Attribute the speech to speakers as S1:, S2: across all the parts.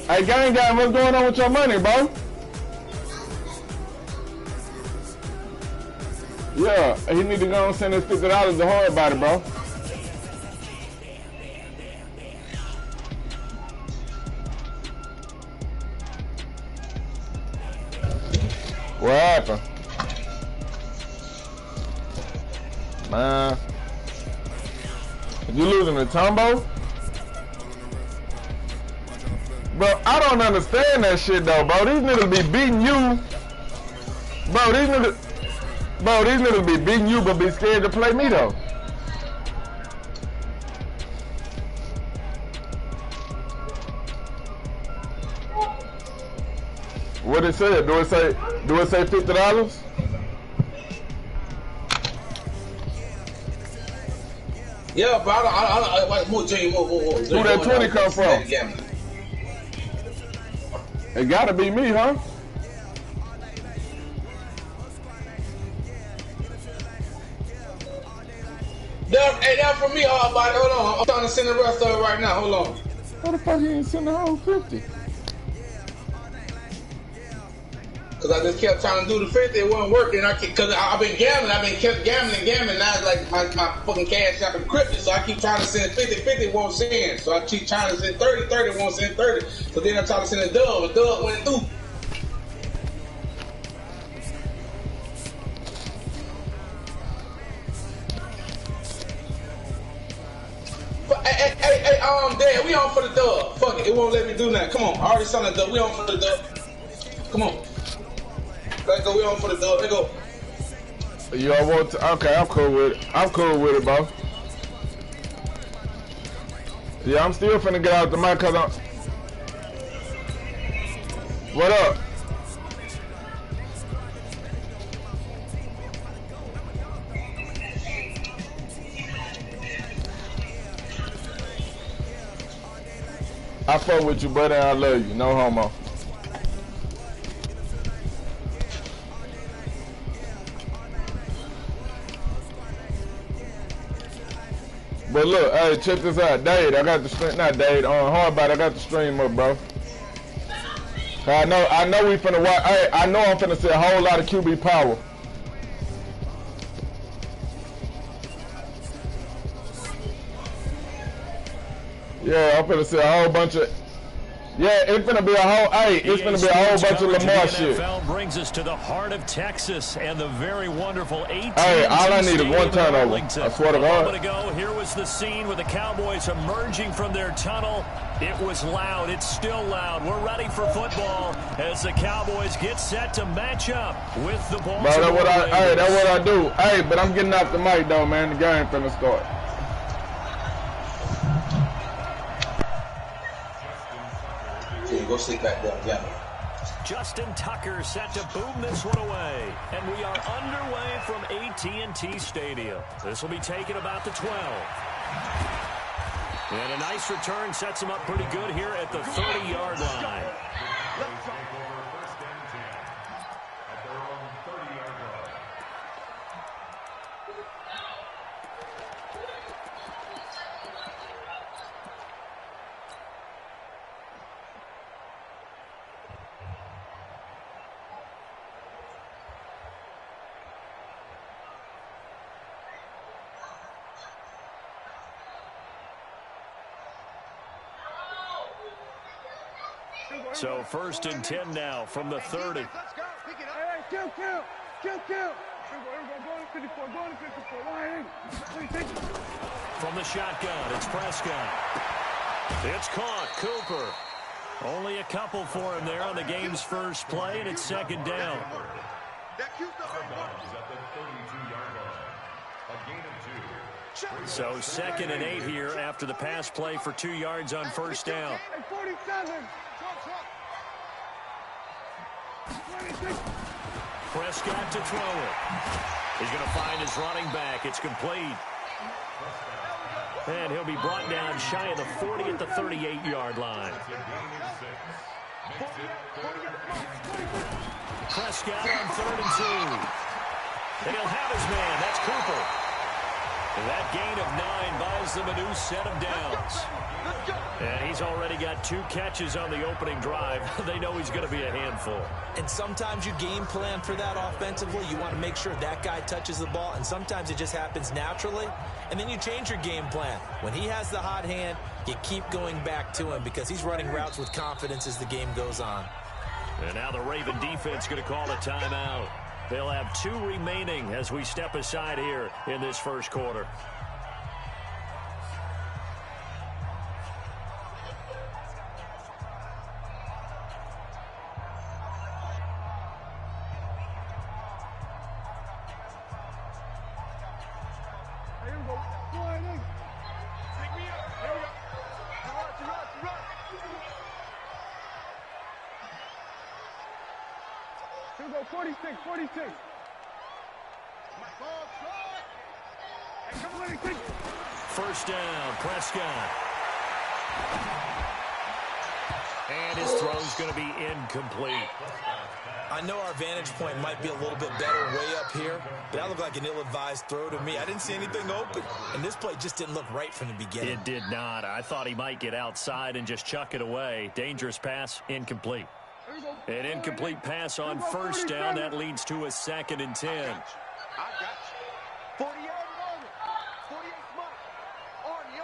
S1: Hey, gang, what's going on with your money, bro? Yeah, he need to go and send his $50 to Hard Body, bro. What happened? Man. You losing to Tumbo? Bro, I don't understand that shit though, bro. These niggas be beating you. Bro, these niggas be beating you but be scared to play me though. What it say? Do it say $50?
S2: Yeah, but I don't
S1: who that 20 come from? It gotta be me, huh?
S2: That's for me, Hard Body. Hold on. I'm trying to send the rest of it right now. Hold on.
S1: What the fuck you ain't send the whole 50?
S2: Cause I just kept trying to do the 50, it wasn't working. Cause I've been gambling, kept gambling. Now it's like my fucking cash app encrypted, so I keep trying to send 50, won't send. So I keep trying to send 30, won't send 30. So then I try to send a dub went through. But, hey, Dad, we on for the dub. Fuck it won't let me do that. Come on, I already signed the dub. We on for the dub. Come on. Let's go, we on for the dub. Let's go.
S1: You all want to, okay, I'm cool with it. I'm cool with it, bro. Yeah, I'm still finna get out the mic cause I'm... What up? I fuck with you, brother, and I love you. No homo. But look, hey, check this out. Dade, I got the stream, not Dade, on Hardbite, I got the stream up, bro. I know we finna watch, hey, I know I'm finna see a whole lot of QB power. Yeah, I'm finna see a whole bunch of, yeah, it's finna be a whole, hey, it's finna be a whole bunch of Lamar shit.
S3: NFL brings us to the heart of Texas and the very wonderful AT&T.
S1: Hey, all I need is one turnover. I swear to God.
S3: A moment ago, here was the scene with the Cowboys emerging from their tunnel. It was loud. It's still loud. We're ready for football as the Cowboys get set to match up with the Baltimore Ravens.
S1: That's what I do. Hey, but I'm getting off the mic though, man. The game finna start.
S2: Go sit back down, yeah.
S3: Justin Tucker set to boom this one away. And we are underway from AT&T Stadium. This will be taken about the 12. And a nice return sets him up pretty good here at the 30-yard line. So 1st and 10 now from the 30.
S4: Let's go. Pick it up. Hey, kill.
S3: From the shotgun, it's Prescott. It's caught. Cooper. Only a couple for him there on the game's first play, and it's 2nd down. So 2nd and 8 here after the pass play for 2 yards on 1st down. Prescott to throw it. He's going to find his running back. It's complete. And he'll be brought down shy of the 40 at the 38-yard line. Prescott on 3rd and 2. And he'll have his man. That's Cooper. And that gain of 9 buys them a new set of downs. And he's already got 2 catches on the opening drive. They know he's going to be a handful.
S5: And sometimes you game plan for that offensively. You want to make sure that guy touches the ball, and sometimes it just happens naturally. And then you change your game plan. When he has the hot hand, you keep going back to him because he's running routes with confidence as the game goes on.
S3: And now the Raven defense going to call a timeout. They'll have 2 remaining as we step aside here in this first quarter.
S4: Here we go, 46, 46.
S3: First down, Prescott. And his throw's going to be incomplete.
S5: I know our vantage point might be a little bit better way up here, but that looked like an ill-advised throw to me. I didn't see anything open, and this play just didn't look right from the beginning.
S3: It did not. I thought he might get outside and just chuck it away. Dangerous pass, incomplete. An incomplete pass on first down. That leads to a 2nd and 10.
S4: I got you. 48 moment. 48 mark. Arnie.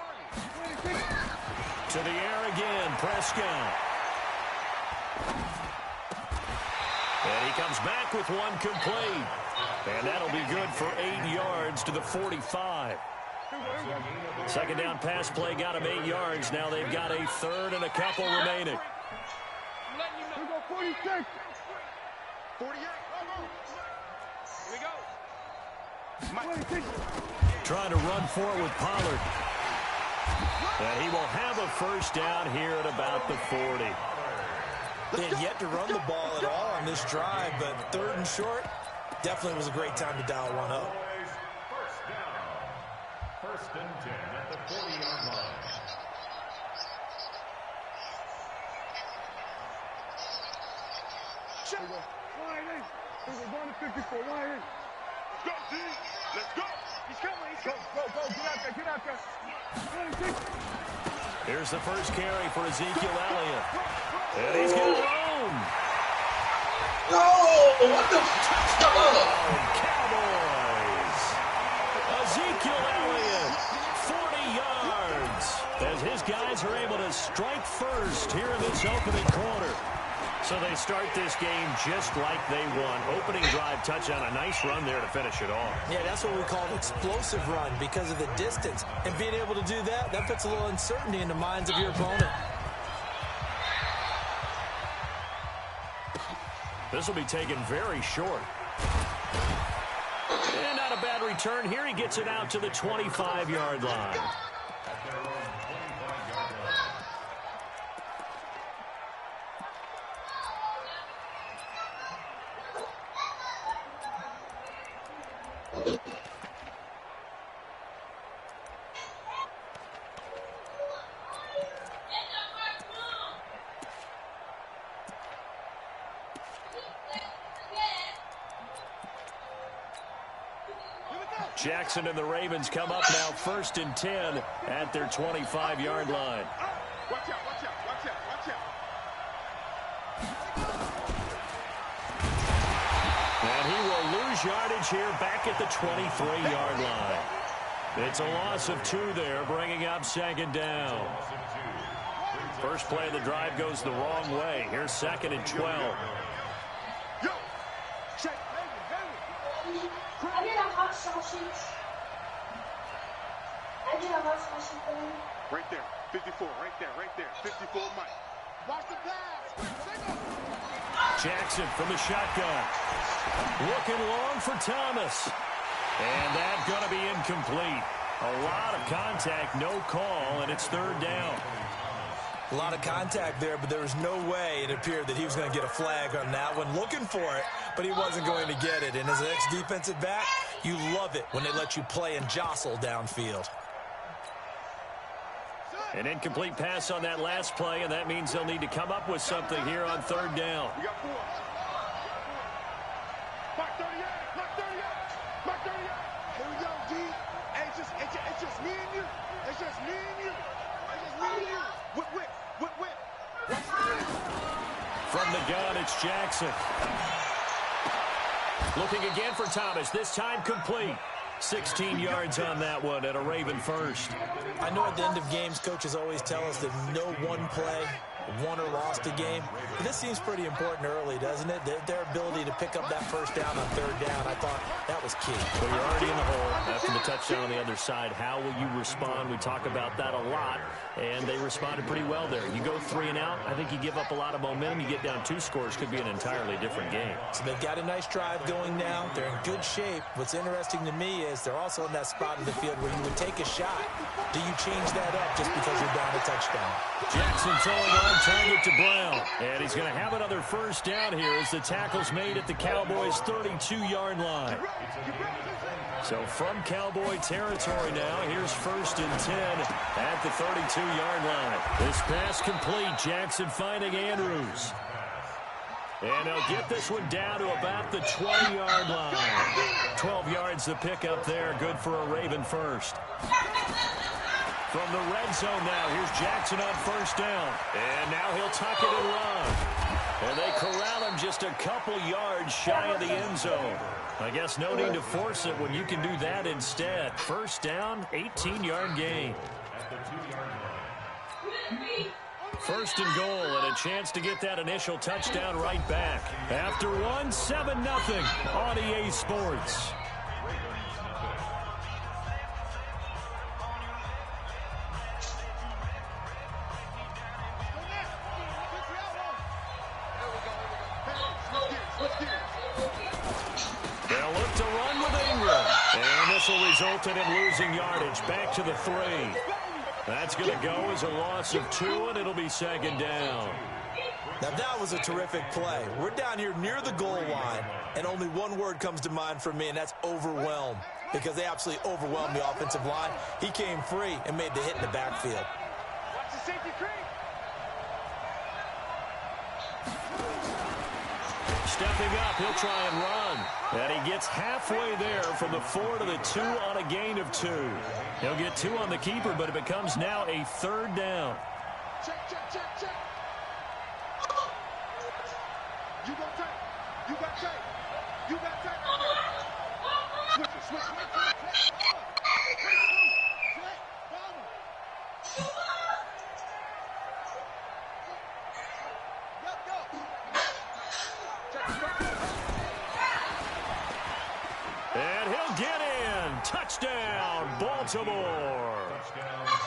S3: To the air again, Prescott. And he comes back with one complete. And that'll be good for 8 yards to the 45. Second down pass play got him 8 yards. Now they've got a 3rd and a couple remaining.
S4: Here we go, 46. 48. Here we go.
S3: Trying to run forward with Pollard. And he will have a first down here at about the 40.
S5: They had yet to run the ball at all on this drive, but 3rd and short definitely was a great time to dial one up.
S6: First and 10 at the 40-yard line.
S4: We're going to 54. Let's go, D. Let's go. He's coming. He's coming. Go. Get out there.
S3: Here's the first carry for Ezekiel Elliott. And he's going to roam.
S2: No! What the fuck?
S3: Cowboys. Ezekiel Elliott, 40 yards. As his guys are able to strike first here in this opening quarter. So they start this game just like they won. Opening drive touchdown, a nice run there to finish it off.
S5: Yeah, that's what we call an explosive run because of the distance. And being able to do that, that puts a little uncertainty in the minds of your opponent.
S3: This will be taken very short. And not a bad return here. He gets it out to the 25-yard line. Jackson and the Ravens come up now 1st and 10 at their 25-yard line.
S4: Watch out.
S3: And he will lose yardage here back at the 23-yard line. It's a loss of 2 there, bringing up 2nd down. First play of the drive goes the wrong way. Here's 2nd and 12.
S7: I did a hot sausage.
S4: Right there, 54, right there, 54, Mike. Watch the pass.
S3: Jackson from the shotgun. Looking long for Thomas. And that's going to be incomplete. A lot of contact, no call, and it's 3rd down.
S5: A lot of contact there, but there was no way it appeared that he was going to get a flag on that one. Looking for it, but he wasn't going to get it. And as an ex-defensive back, you love it when they let you play and jostle downfield.
S3: An incomplete pass on that last play, and that means they'll need to come up with something here on 3rd down.
S4: We got 4. Mark 38. Here we go, D. Hey, it's just me and you. It's just me and you.
S3: From the gun, it's Jackson. Looking again for Thomas, this time complete. 16 yards on that one and a Raven first.
S5: I know at the end of games, coaches always tell us that no one play won or lost a game. But this seems pretty important early, doesn't it? Their ability to pick up that first down on third down, I thought that was key.
S3: Well, you're already in the hole after the touchdown on the other side. How will you respond? We talk about that a lot, and they responded pretty well there. You go 3 and out, I think you give up a lot of momentum. You get down 2 scores, could be an entirely different game.
S5: So they've got a nice drive going now. They're in good shape. What's interesting to me is they're also in that spot in the field where you would take a shot. Do you change that up just because you're down a touchdown?
S3: Jackson throwing on target to Brown. And he's going to have another first down here as the tackle's made at the Cowboys' 32-yard line. So from Cowboy territory now, here's 1st and 10 at the 32-yard line. This pass complete. Jackson finding Andrews. And he'll get this one down to about the 20-yard line. 12 yards to pick up there. Good for a Raven first. From the red zone now, here's Jackson on first down. And now he'll tuck it and run. And they corral him just a couple yards shy of the end zone. I guess no need to force it when you can do that instead. First down, 18-yard gain. First and goal, and a chance to get that initial touchdown right back. After one, 7-0 on EA Sports. They'll look to run with Ingram. And this will result in him losing yardage back to the 3. That's going to go as a loss of 2, and it'll be 2nd down.
S5: Now that was a terrific play. We're down here near the goal line, and only one word comes to mind for me, and that's overwhelmed, because they absolutely overwhelmed the offensive line. He came free and made the hit in the backfield.
S4: Watch the safety creep.
S3: Stepping up, he'll try and run. And he gets halfway there from the 4 to the 2 on a gain of 2. He'll get 2 on the keeper, but it becomes now a 3rd down.
S4: Check, check, check, check. You got tight. You got tight. You got tight right there. Switch it, switch it.
S3: And he'll get in. Touchdown, Baltimore.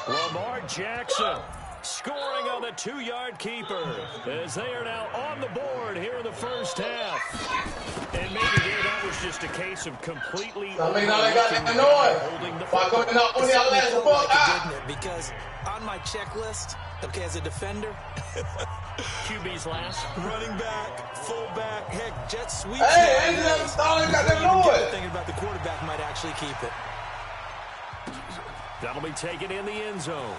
S3: Lamar Jackson scoring on the 2-yard keeper as they are now on the board here in the first half. And maybe there that was just a case of completely holding the football.
S5: Didn't it? Because on my checklist, okay, as a defender,
S3: QB's last.
S5: running back, fullback, heck, jet sweep.
S2: Hey, that's all I got to know.
S5: Thinking about the quarterback might actually keep it.
S3: That'll be taken in the end zone.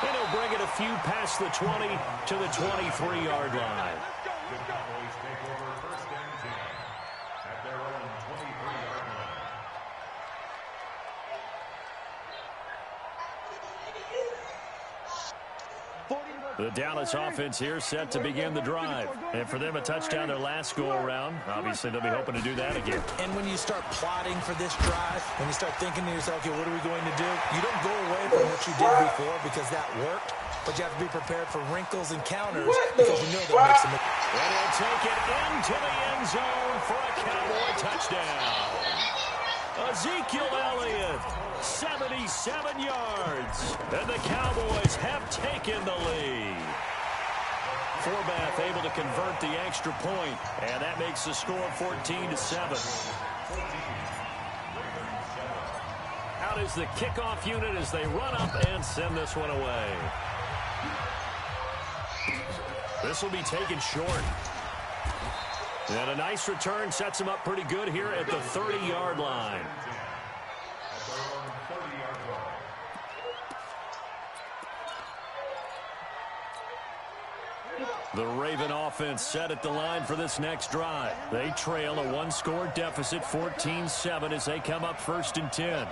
S3: And he'll bring it a few past the 20 to the 23-yard line.
S6: Cowboys take over 1st and 10 at their own 23-yard line.
S3: The Dallas offense here set to begin the drive. And for them, a touchdown their last go-around. Obviously, they'll be hoping to do that again.
S5: And when you start plotting for this drive, when you start thinking to yourself, okay, what are we going to do? You don't go away from what you did before because that worked, but you have to be prepared for wrinkles and counters because you know that makes them.
S3: And he'll take it into the end zone for a Cowboy touchdown. Ezekiel Elliott, 77 yards, and the Cowboys have taken the lead. Forbath able to convert the extra point, and that makes the score 14-7. Out is the kickoff unit as they run up and send this one away. This will be taken short. And a nice return sets him up pretty good here at the 30-yard line. The Raven offense set at the line for this next drive. They trail a one-score deficit, 14-7, as they come up 1st and 10.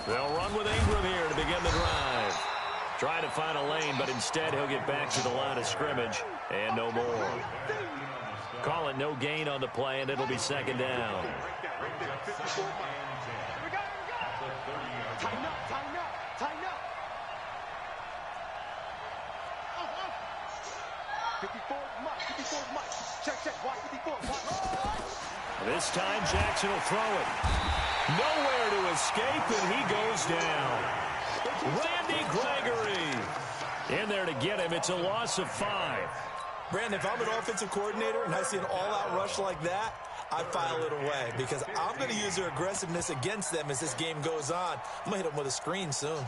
S3: They'll run with Ingram here to begin the drive. Trying to find a lane, but instead he'll get back to the line of scrimmage and no more. Call it no gain on the play, and it'll be second down.
S4: Tighten up, tighten up, tighten up. 54 much, 54 much. Check, watch 54, watch.
S3: This time Jackson will throw it. Nowhere to escape, and he goes down. Randy Gregory in there to get him. It's a loss of 5.
S5: Brandon, if I'm an offensive coordinator and I see an all-out rush like that, I file it away because I'm going to use their aggressiveness against them as this game goes on. I'm going to hit them with a screen soon.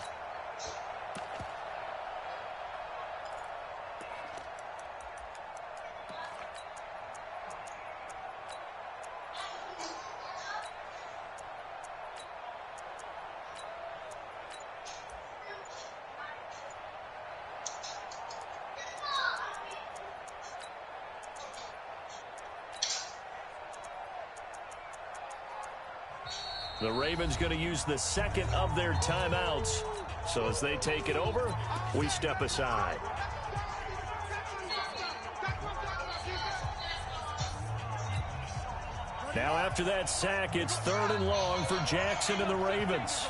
S3: The Ravens going to use the second of their timeouts. So as they take it over, we step aside. Now after that sack, it's 3rd and long for Jackson and the Ravens.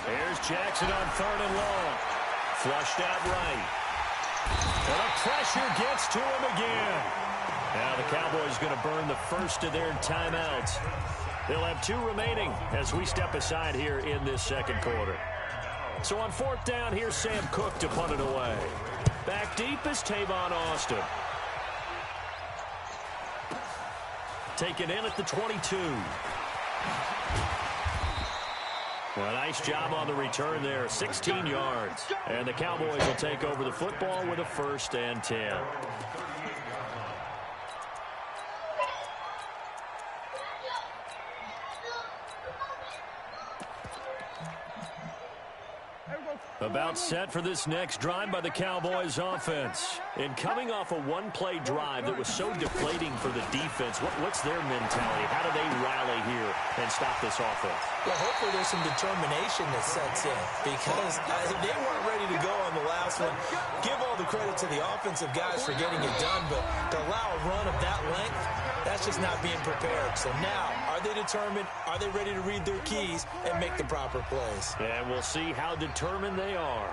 S3: Here's Jackson on 3rd and long. Flushed out right. And the pressure gets to him again. Now the Cowboys going to burn the first of their timeouts. They'll have 2 remaining as we step aside here in this second quarter. So on 4th down, here's Sam Cook to punt it away. Back deep is Tavon Austin. Taken in at the 22. A nice job on the return there, 16 yards. And the Cowboys will take over the football with a 1st and 10. About set for this next drive by the Cowboys offense. And coming off a one-play drive that was so deflating for the defense, what's their mentality? How do they rally here and stop this offense?
S5: Well, hopefully there's some determination that sets in because they weren't ready to go on the last one. Give all the credit to the offensive guys for getting it done, but to allow a run of that length, that's just not being prepared. So now, are they determined? Are they ready to read their keys and make the proper plays?
S3: And we'll see how determined they are.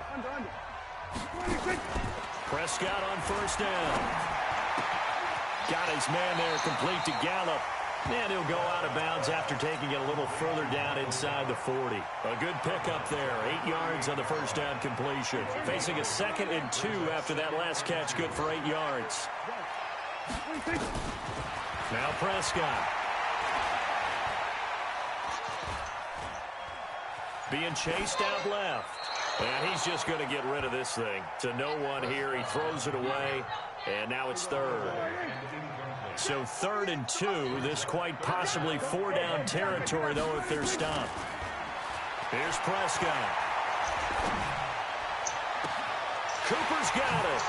S3: Prescott on 1st down. Got his man there complete to Gallup. And he'll go out of bounds after taking it a little further down inside the 40. A good pickup there. 8 yards on the 1st down completion. Facing a 2nd and 2 after that last catch. Good for 8 yards. Now Prescott. Being chased out left. And he's just going to get rid of this thing. To no one here. He throws it away. And now it's 3rd. So 3rd and 2. This quite possibly 4-down territory, though, if they're stopped. Here's Prescott. Cooper's got it.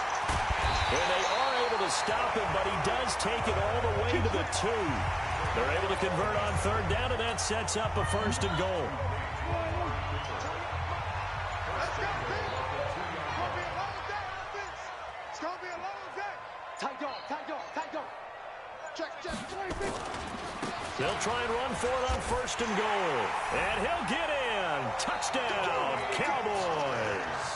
S3: And they are able to stop him, but he does take it all the way to the 2. They're able to convert on 3rd down, and that sets up a 1st and goal. They'll try and run for it on 1st and goal. And he'll get in. Touchdown, Cowboys.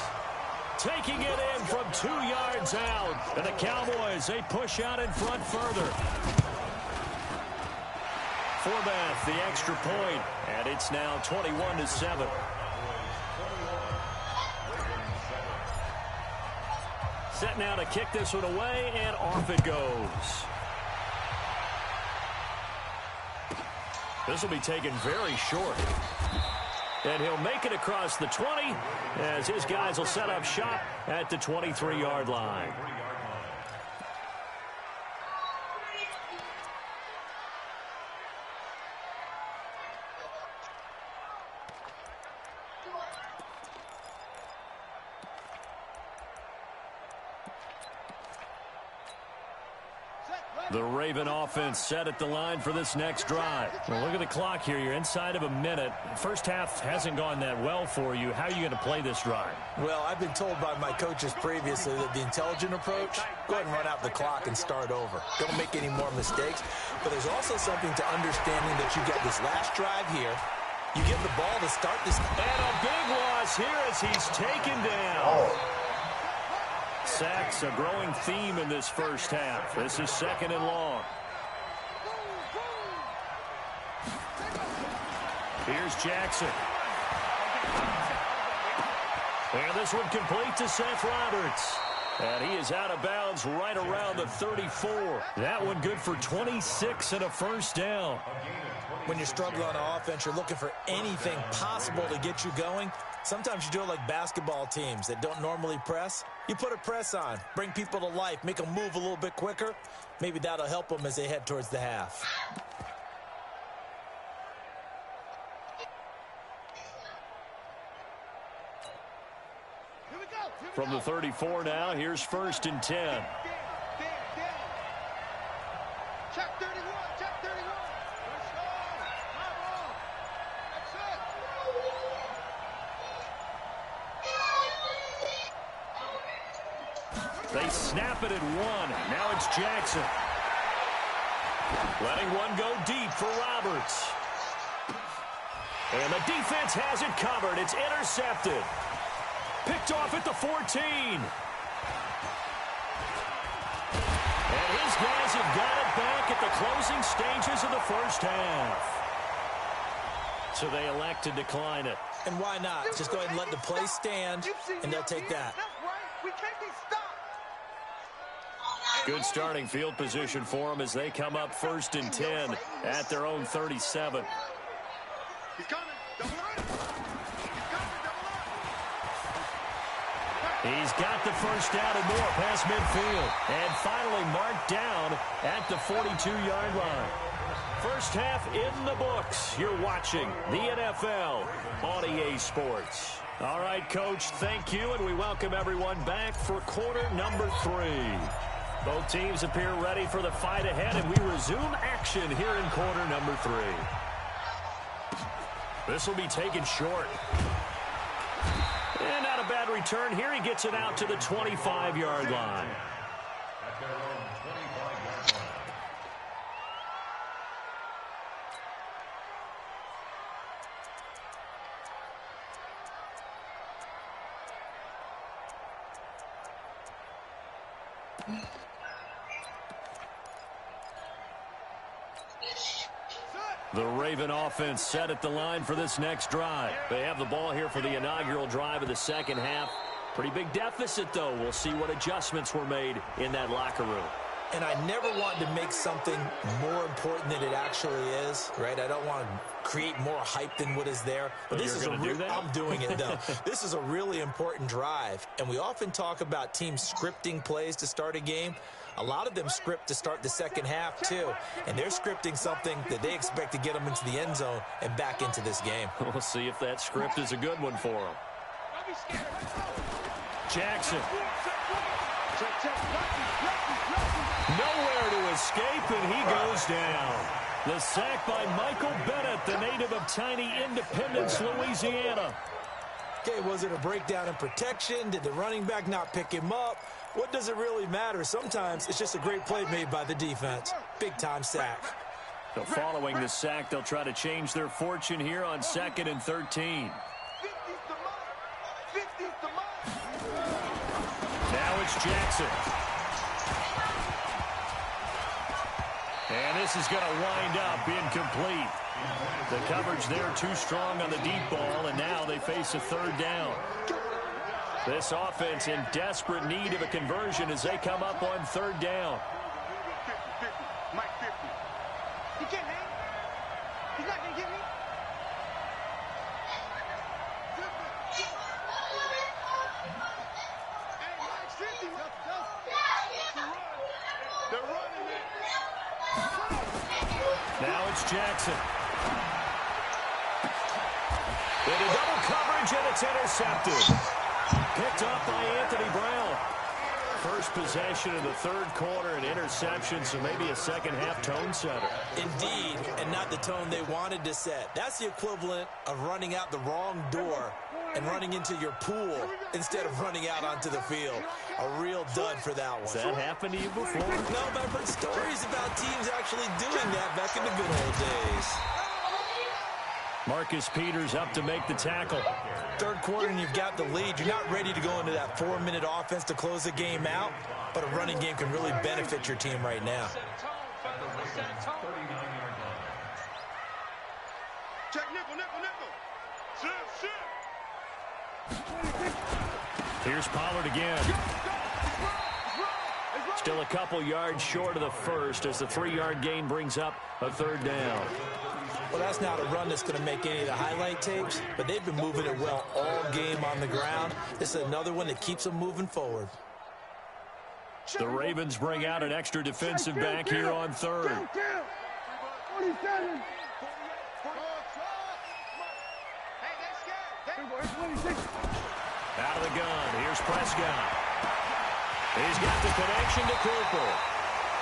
S3: Taking it in from 2 yards out. And the Cowboys, they push out in front further. Forbath, the extra point. And it's now 21-7. Set now to kick this one away, and off it goes. This will be taken very short. And he'll make it across the 20 as his guys will set up shop at the 23-yard line. The Raven offense set at the line for this next drive. Well, look at the clock here. You're inside of a minute. First half hasn't gone that well for you. How are you going to play this drive?
S5: Well, I've been told by my coaches previously that the intelligent approach, go ahead and run out the clock and start over. Don't make any more mistakes. But there's also something to understanding that you get this last drive here. You get the ball to start this.
S3: And a big loss here as he's taken down. Sacks a growing theme in this first half. This is 2nd and long. Here's Jackson. And this one complete to Seth Roberts. And he is out of bounds right around the 34. That one good for 26 and a first down.
S5: When you're struggling on offense, you're looking for anything possible to get you going. Sometimes you do it like basketball teams that don't normally press. You put a press on, bring people to life, make them move a little bit quicker. Maybe that'll help them as they head towards the half.
S3: From the 34 now, here's 1st and 10.
S4: Check 31, check 31. Let's go. Come on. That's it.
S3: They snap it at 1. Now it's Jackson. Letting one go deep for Roberts. And the defense has it covered. It's intercepted. Picked off at the 14. And his guys have got it back at the closing stages of the first half. So they elect to decline it.
S5: And why not? Just go ahead and let the play stand, and they'll take that.
S4: That's right. We can't be stopped.
S3: Good starting field position for them as they come up 1st and 10 at their own 37.
S4: He's coming. Double up. He's coming. Double up.
S3: He's got the first down and more past midfield. And finally marked down at the 42-yard line. First half in the books. You're watching the NFL on EA Sports. All right, Coach, thank you, and we welcome everyone back for quarter number 3. Both teams appear ready for the fight ahead, and we resume action here in quarter number 3. This will be taken short. And not a bad return here. He gets it out to the 25-yard line.
S6: At their own 25-yard line.
S3: The Raven offense set at the line for this next drive. They have the ball here for the inaugural drive of the second half. Pretty big deficit, though. We'll see what adjustments were made in that locker room.
S5: And I never want to make something more important than it actually is, right? I don't want to create more hype than what is there. But this is I'm doing it, though. This is a really important drive. And we often talk about teams scripting plays to start a game. A lot of them script to start the second half, too. And they're scripting something that they expect to get them into the end zone and back into this game.
S3: We'll see if that script is a good one for them. Jackson. Nowhere to escape, and he goes down. The sack by Michael Bennett, the native of tiny Independence, Louisiana.
S5: Okay, was it a breakdown in protection? Did the running back not pick him up? What does it really matter? Sometimes it's just a great play made by the defense. Big-time sack.
S3: So following the sack, they'll try to change their fortune here on 2nd and 13. Now it's Jackson. And this is going to wind up incomplete. The coverage there too strong on the deep ball, and now they face a 3rd down. This offense in desperate need of a conversion as they come up on 3rd down.
S4: Mike 50. He can't hang. He's not going to get me. Hey, Mike 50. They're running it.
S3: Now it's Jackson. Into double coverage, and it's intercepted. Picked up by Anthony Brown. First possession of the third quarter, an interception, so maybe a second-half tone setter.
S5: Indeed, and not the tone they wanted to set. That's the equivalent of running out the wrong door and running into your pool instead of running out onto the field. A real dud for that one.
S3: Has that happened to you before?
S5: No, but I've heard stories about teams actually doing that back in the good old days.
S3: Marcus Peters up to make the tackle.
S5: Third quarter and you've got the lead. You're not ready to go into that 4-minute offense to close the game out, but a running game can really benefit your team right now.
S4: Check nickel, nickel, nickel. Shift.
S3: Here's Pollard again. Still a couple yards short of the first as the 3-yard gain brings up a third down.
S5: Well, that's not a run that's going to make any of the highlight tapes, but they've been moving it well all game on the ground. This is another one that keeps them moving forward.
S3: The Ravens bring out an extra defensive back here on third.
S4: 47.
S3: Out of the gun, here's Prescott. He's got the connection to Cooper.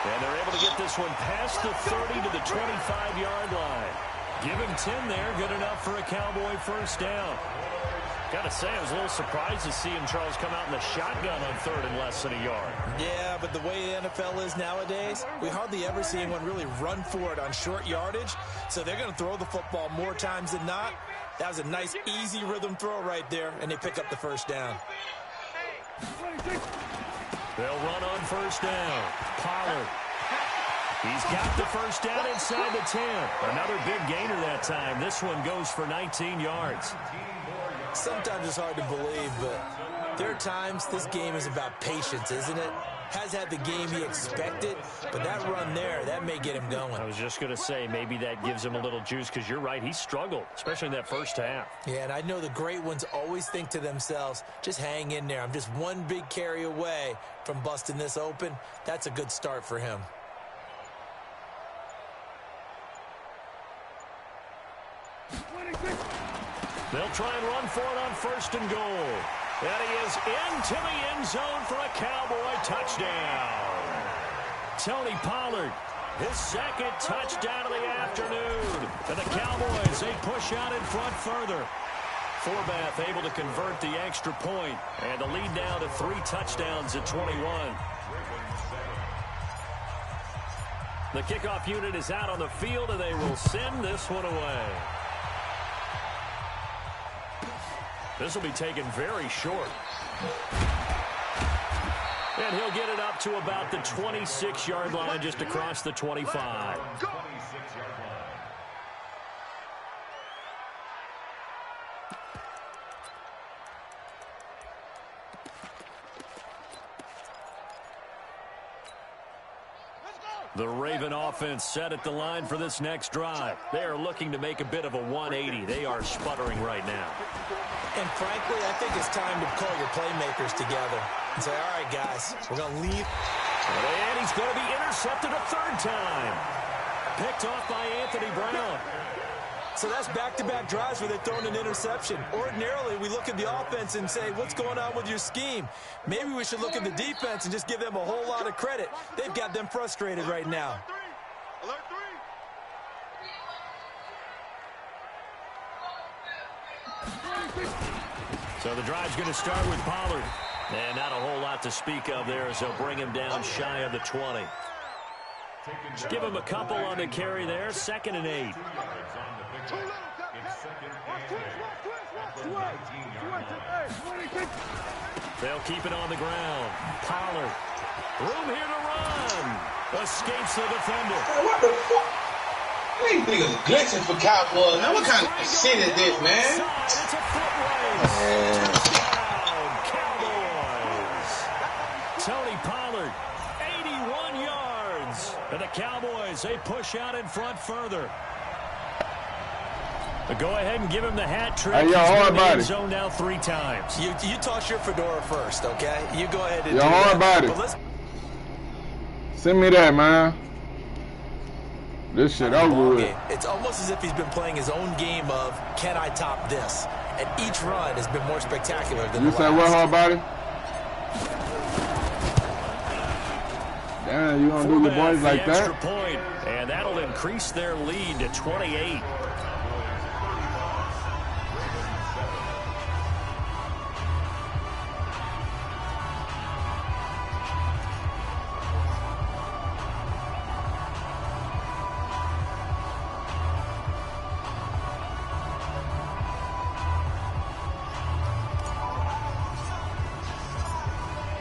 S3: And they're able to get this one past the 30 to the 25-yard line. Give him 10 there, good enough for a Cowboy first down. Got to say, I was a little surprised to see him, Charles, come out in the shotgun on third and less than a yard.
S5: Yeah, but the way the NFL is nowadays, we hardly ever see anyone really run for it on short yardage. So they're going to throw the football more times than not. That was a nice, easy rhythm throw right there, and they pick up the first down.
S3: They'll run on first down. Pollard. He's got the first down inside the 10. Another big gainer that time. This one goes for 19 yards.
S5: Sometimes it's hard to believe, but there are times this game is about patience, isn't it? Has had the game he expected, but that run there, that may get him going.
S3: I was just going to say, maybe that gives him a little juice, because you're right, he struggled, especially in that first half.
S5: Yeah, and I know the great ones always think to themselves, just hang in there. I'm just one big carry away from busting this open. That's a good start for him.
S3: They'll try and run for it on first and goal. And he is into the end zone for a Cowboy touchdown. Tony Pollard, his second touchdown of the afternoon. And the Cowboys, they push out in front further. Forbath able to convert the extra point, and the lead now to 3 touchdowns at 21. The kickoff unit is out on the field, and they will send this one away. This will be taken very short. And he'll get it up to about the 26-yard line, just across the 25. The Raven offense set at the line for this next drive. They are looking to make a bit of a 180. They are sputtering right now.
S5: And frankly, I think it's time to call your playmakers together and say, all right, guys, we're going to leave.
S3: And he's going to be intercepted a third time. Picked off by Anthony Brown.
S5: So that's back-to-back drives where they're throwing an interception. Ordinarily, we look at the offense and say, what's going on with your scheme? Maybe we should look at the defense and just give them a whole lot of credit. They've got them frustrated right now.
S4: Alert 3.
S3: So the drive's going to start with Pollard. And not a whole lot to speak of there as they'll bring him down shy of the 20. Just give him a couple on the carry there. 2nd and 8. They'll keep it on the ground. Pollard. Room here to run. Escapes the defender.
S2: What the fuck? These niggas glitching for Cowboys. Now what kind of shit is this, man?
S3: It's a foot race. Touchdown, Cowboys. Tony Pollard, 81 yards. And the Cowboys, they push out in front further. But go ahead and give him the hat trick.
S1: Hey, yo, hard body.
S3: Zone now 3 times.
S5: You toss your fedora first, okay? You go ahead and
S1: Yo,
S5: do
S1: hard
S5: that.
S1: body.
S5: But let's
S1: Send me that, man. This shit over with.
S5: It's almost as if he's been playing his own game of, can I top this? And each run has been more spectacular than
S1: You
S5: the
S1: say
S5: last.
S1: what, hard body? Damn, you gonna do your boys like that?
S3: Extra point, and that'll increase their lead to 28.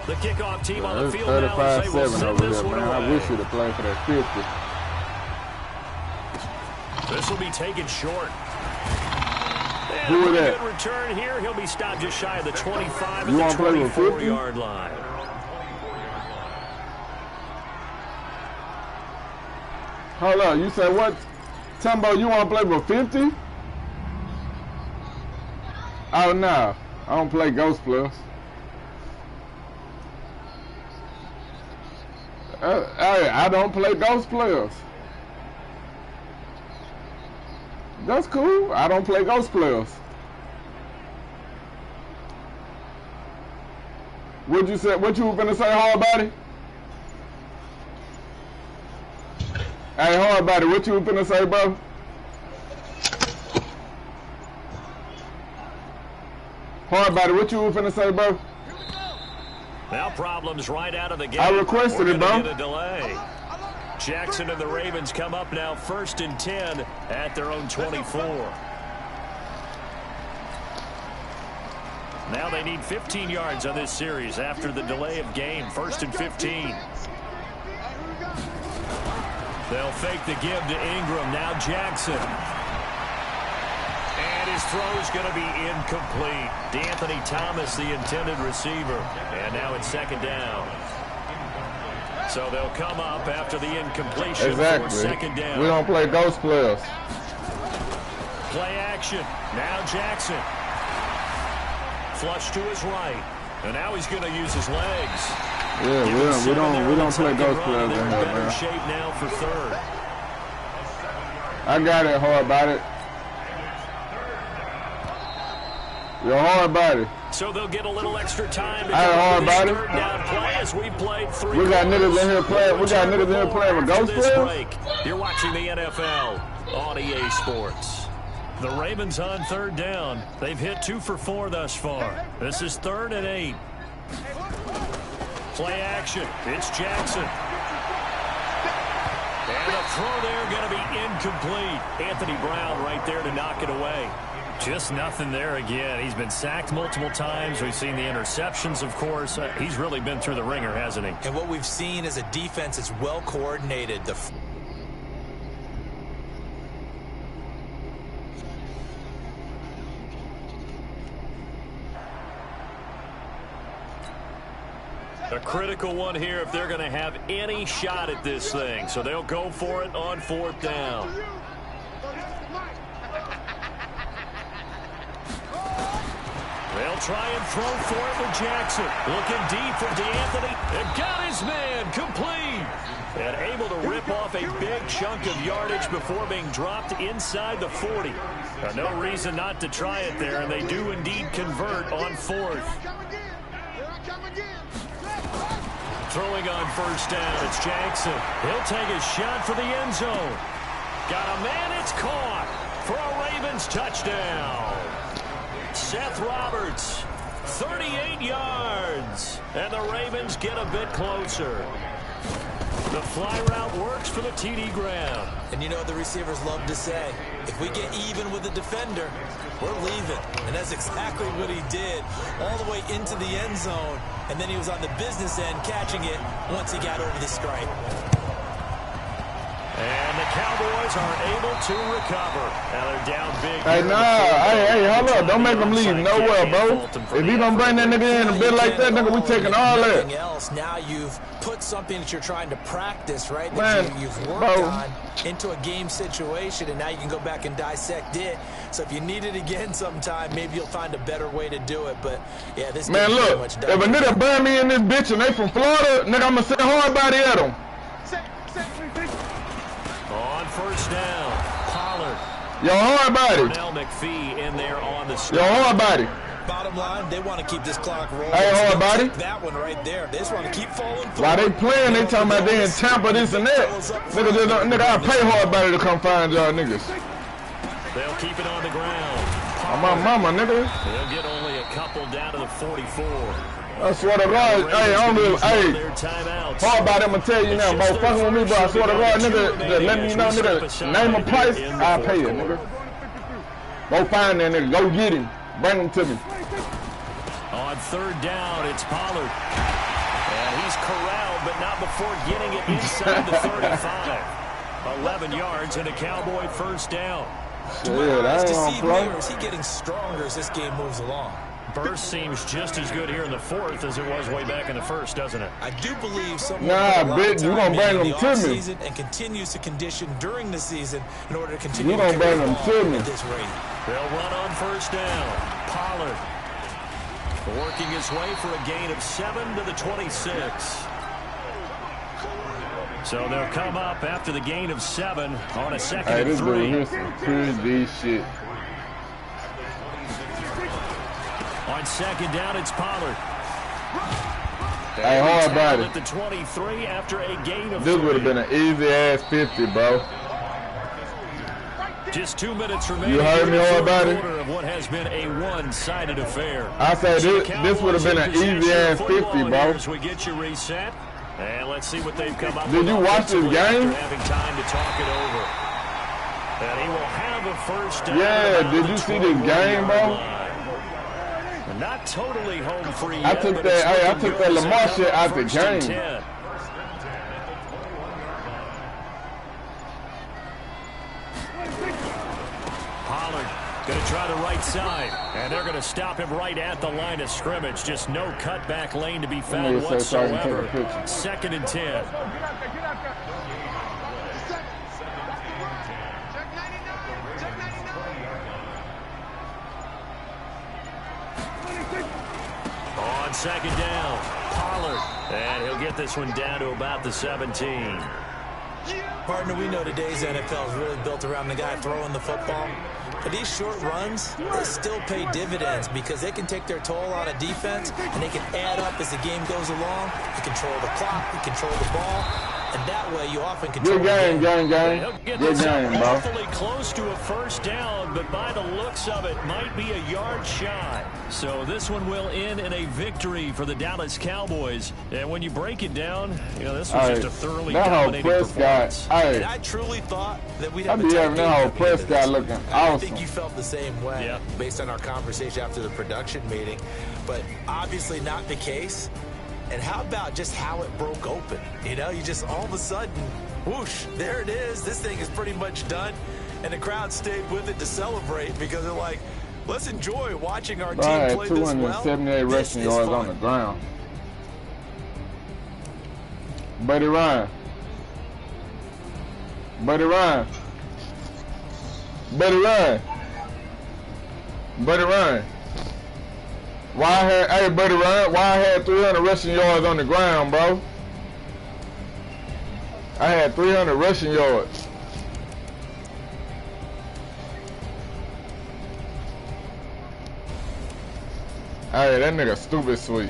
S3: The kickoff team on the field now as they will send this one away.
S1: I wish you'd have played for that 50.
S3: This will be taken short.
S1: Who is that?
S3: Good return here. He'll be stopped just shy of the 25
S1: You
S3: at
S1: want
S3: the
S1: to play with 50?
S3: 24-yard line.
S1: Hold up, you said what? Tumbo, you want to play with 50? Oh, no. I don't play Ghost Plus. I don't play Ghost Players. That's cool. I don't play Ghost Players. What you say? What you were finna say, hard body? Hey, hard body, what you were finna say, bro? Hard body, what you were finna say, bro?
S3: Now problems right out of the gate.
S1: I requested it, bro.
S3: Get a delay. Jackson and the Ravens come up now 1st and 10 at their own 24. Now they need 15 yards on this series after the delay of game. 1st and 15. They'll fake the give to Ingram. Now Jackson. And his throw is going to be incomplete. D'Anthony Thomas, the intended receiver. And now it's 2nd down. So they'll come up after the incompletion for 2nd down.
S1: We don't play Ghost Players.
S3: Play action. Now Jackson. Flush to his right. And now he's going to use his legs.
S1: Yeah, we don't play Ghost Players in here, man.
S3: Shape now for 3rd.
S1: I got it, hard body. You're hard body.
S3: So they'll get a little extra time to
S1: hard body.
S3: 3rd down play as we played 3
S1: We got niggas in here playing. We got niggas in here playing with Ghost Players.
S3: You're watching the NFL on EA Sports. The Ravens on 3rd down. They've hit 2 for 4 thus far. This is 3rd and 8. Play action. It's Jackson. And a throw there going to be incomplete. Anthony Brown right there to knock it away. Just nothing there again. He's been sacked multiple times. We've seen the interceptions, of course. He's really been through the ringer, hasn't he?
S5: And what we've seen is a defense that's well coordinated.
S3: A critical one here if they're going to have any shot at this thing. So they'll go for it on 4th down. They'll try and throw for it with Jackson. Looking deep for D'Anthony. And got his man complete. And able to rip off a big chunk of yardage before being dropped inside the 40. No reason not to try it there, and they do indeed convert on 4th. Throwing on 1st down, it's Jackson. He'll take a shot for the end zone. Got a man, it's caught for a Ravens touchdown. Seth Roberts, 38 yards. And the Ravens get a bit closer. The fly route works for the TD Graham.
S5: And you know what the receivers love to say? If we get even with the defender, we're leaving. And that's exactly what he did all the way into the end zone. And then he was on the business end catching it once he got over the stripe.
S3: And the Cowboys are able to recover. Now they're down big.
S1: Hey, hey, hold up. Don't make them leave nowhere, bro. If you gonna bring that nigga in a bit like that, nigga, we taking all that.
S5: Else, now you've put something that you're trying to practice, right?
S1: Man,
S5: that you've worked on into a game situation, and now you can go back and dissect it. So if you need it again sometime, maybe you'll find a better way to do it. But yeah, this
S1: man, look, if a nigga burn me in this bitch and they from Florida, nigga, I'ma send hard body at them.
S3: On 1st down, Pollard.
S1: Yo, hard body.
S3: McPhee in there on the
S1: Yo, hard body.
S5: Bottom line, they want to keep this clock rolling.
S1: Hey, hard body.
S5: That one right there. They just want to keep falling forward.
S1: While they playing, they talking about they in Tampa, this and that. Nigga, I pay hard body to come find y'all niggas.
S3: They'll keep it on the ground.
S1: On my mama, nigga.
S3: They'll get only a couple down to the 44.
S1: I swear to God, hey, I don't really, hey, hard body, I'm gonna tell you now, bro, fucking with me, bro, I swear to God, nigga, just let me know, nigga, name a price, I'll pay it, nigga. Go find that nigga, go get him, bring him to me.
S3: On third down, it's Pollard. And he's corralled, but not before getting it inside the 35. 11 yards and a Cowboy first down.
S1: Shit, I ain't gonna play.
S5: Or is he getting stronger as this game moves along?
S3: Burst seems just as good here in the fourth as it was way back in the first, doesn't it?
S5: I do believe someone
S1: bitch, you gonna bring them to me.
S5: And continues to condition during the season in order to continue.
S1: You gonna bring them to me.
S5: At this rate.
S3: They'll run on first down. Pollard working his way for a gain of 7 to the 26. So they'll come up after the gain of 7 on a second and 3.
S1: Here's some crazy shit.
S3: On second down, it's Pollard.
S1: Hey, hard body.
S3: At the 23 after a gain of 3.
S1: This would have been an easy ass 50, bro.
S3: Just 2 minutes remaining.
S1: You heard me, hard body?
S3: Of what has been a one-sided affair.
S1: I said this would have been an easy ass 50, bro.
S3: As we get you reset, and let's see what they've come up with.
S1: Did you watch this game?
S3: Having time to talk it over. And he will have a first down.
S1: Yeah, did you see this game, bro?
S3: Not totally home free.
S1: I took that Lamar shit out the game.
S3: Pollard going to try the right side, and they're going to stop him right at the line of scrimmage. Just no cutback lane to be found whatsoever. Second and 10. On second down, Pollard, and he'll get this one down to about the 17.
S5: Partner, we know today's NFL is really built around the guy throwing the football. But these short runs, they still pay dividends because they can take their toll on a defense and they can add up as the game goes along. You control the clock, you control the ball, and that way you often control the game.
S1: Good game, bro.
S3: Awfully close to a first down, but by the looks of it, might be a yard shy. So this one will end in a victory for the Dallas Cowboys. And when you break it down, you know, this was just a thoroughly dominating performance.
S5: And I truly thought that we'd have
S1: a tight game. Whole Prescott looking awesome.
S5: I think you felt the same way based on our conversation after the production meeting, but obviously not the case. And how about just how it broke open? You know, you just all of a sudden, whoosh, there it is. This thing is pretty much done. And the crowd stayed with it to celebrate because they're like, let's enjoy watching our team play this well.
S1: 278 rushing yards on the ground. Buddy Ryan. Buddy Ryan. Buddy Ryan. Buddy Ryan. Hey, Buddy Ryan, why I had 300 rushing yards on the ground, bro? I had 300 rushing yards. Hey, that nigga stupid sweet.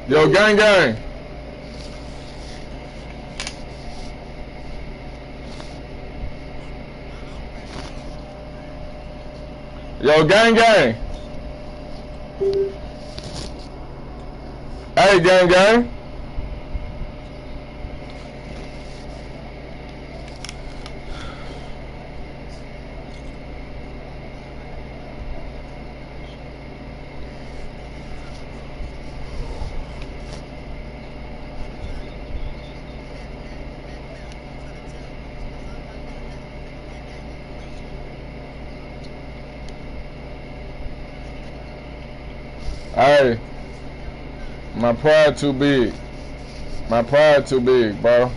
S1: Yo, gang gang. Yo, gang gang. Hey, gang gang. Hey, my pride too big. My pride too big, bro.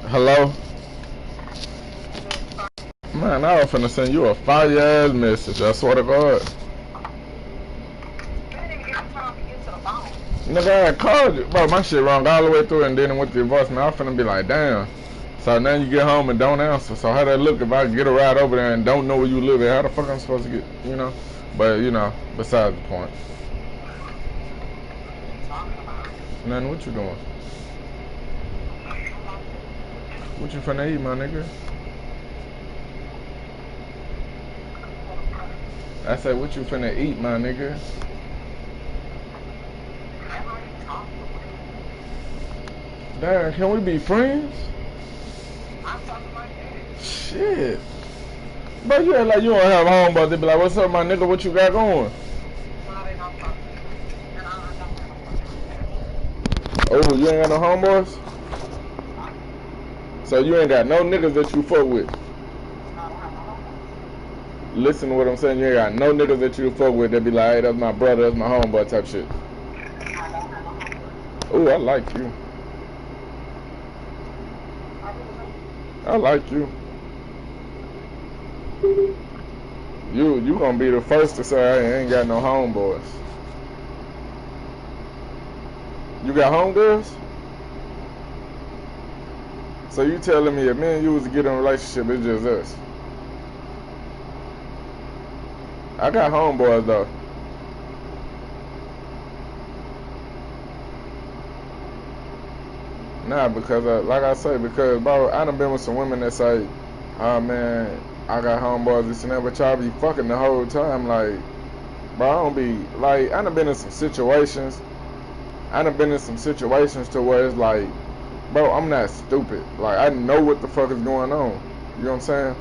S1: Hello? Man, I was finna send you a fire-ass message. I swear to God. Nigga, I called you. Bro, my shit wrong all the way through and then it went to your voicemail. I was finna be like, damn. So now you get home and don't answer. So how that look if I get a ride over there and don't know where you live at? How the fuck I'm supposed to get, you know? But, you know, besides the point. Nothing, what you doing? What you finna eat, my nigga? I said, what you finna eat, my nigga? Damn, can we be friends? Shit. But you act like you don't have homeboys. They be like, what's up, my nigga? What you got going? Oh, you ain't got no homeboys? So you ain't got no niggas that you fuck with? Listen to what I'm saying. You ain't got no niggas that you fuck with that be like, hey, that's my brother, that's my homeboy type shit. Oh, I like you. I like you. You gonna be the first to say I ain't got no homeboys. You got homegirls? So you telling me if me and you was to get in a relationship, it's just us? I got homeboys though. Nah, because like I say, because bro, I done been with some women that say, oh man, I got homeboys, this and that, but y'all be fucking the whole time. Like, bro, I don't be, like, I done been in some situations. I done been in some situations to where it's like, bro, I'm not stupid. Like, I know what the fuck is going on. You know what I'm saying?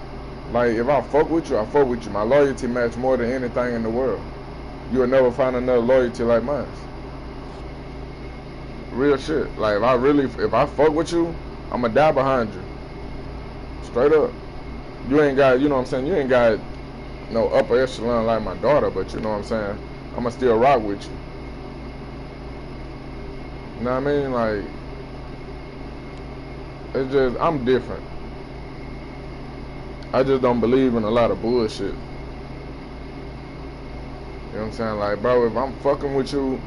S1: Like, if I fuck with you, I fuck with you. My loyalty match more than anything in the world. You'll never find another loyalty like mine. Real shit. Like, if I fuck with you, I'ma die behind you. Straight up. You ain't got, you know what I'm saying? You ain't got no upper echelon like my daughter, but you know what I'm saying? I'ma still rock with you. You know what I mean? Like, it's just, I'm different. I just don't believe in a lot of bullshit. You know what I'm saying? Like, bro, if I'm fucking with you,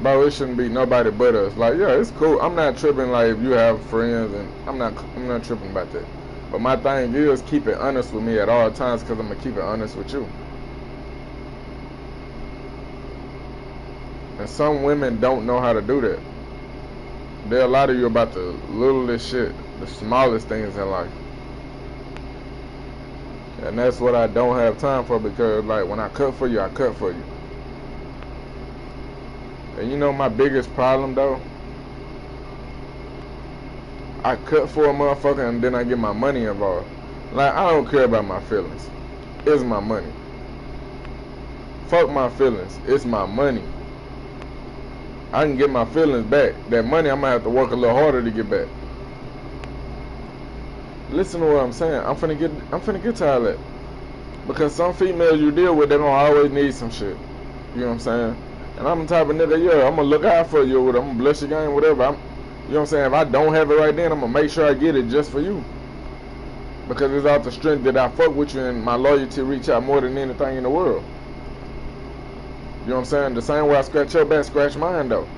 S1: bro, it shouldn't be nobody but us. Like, yeah, it's cool. I'm not tripping like if you have friends, and I'm not tripping about that. But my thing is keep it honest with me at all times, because I'm gonna keep it honest with you. And some women don't know how to do that. They'll lie to you about the littlest shit, the smallest things in life. And that's what I don't have time for, because like when I cut for you, I cut for you. And you know my biggest problem though? I cut for a motherfucker and then I get my money involved. Like, I don't care about my feelings. It's my money. Fuck my feelings. It's my money. I can get my feelings back. That money I'm gonna have to work a little harder to get back. Listen to what I'm saying. I'm finna get to all that. Because some females you deal with, they're gonna always need some shit. You know what I'm saying? And I'm the type of nigga, yeah, I'm gonna look out for you, I'm gonna bless your game, whatever. You know what I'm saying? If I don't have it right then, I'm gonna make sure I get it just for you. Because it's out the strength that I fuck with you and my loyalty reach out more than anything in the world. You know what I'm saying? The same way I scratch your back, scratch mine though.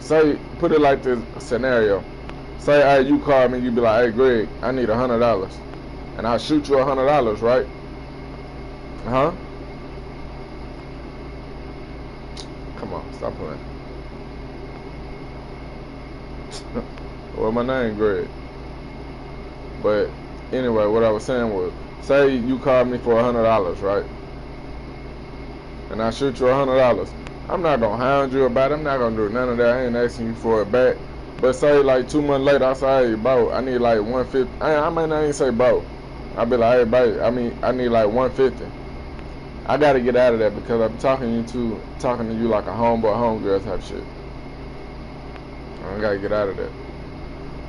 S1: Say, put it like this scenario. Say, hey, you call me, you be like, hey Greg, I need $100. And I shoot you $100, right? Huh? Come on, stop playing. Well, my name Greg. But anyway, what I was saying was, say you called me for $100, right? And I shoot you $100. I'm not gonna hound you about it. I'm not gonna do none of that. I ain't asking you for it back. But say like 2 months later, I say, hey, bro, I need like 150. I might not even say bro. I be like, hey, bro, I need like 150. I gotta get out of that because I'm talking to you like a homeboy, homegirl type shit. I gotta get out of that.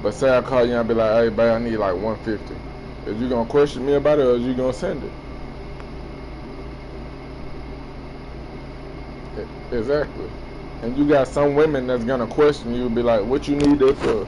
S1: But say I call you and I be like, hey, babe, I need like 150. Is you gonna question me about it or is you gonna send it? Exactly. And you got some women that's gonna question you, be like, what you need that for?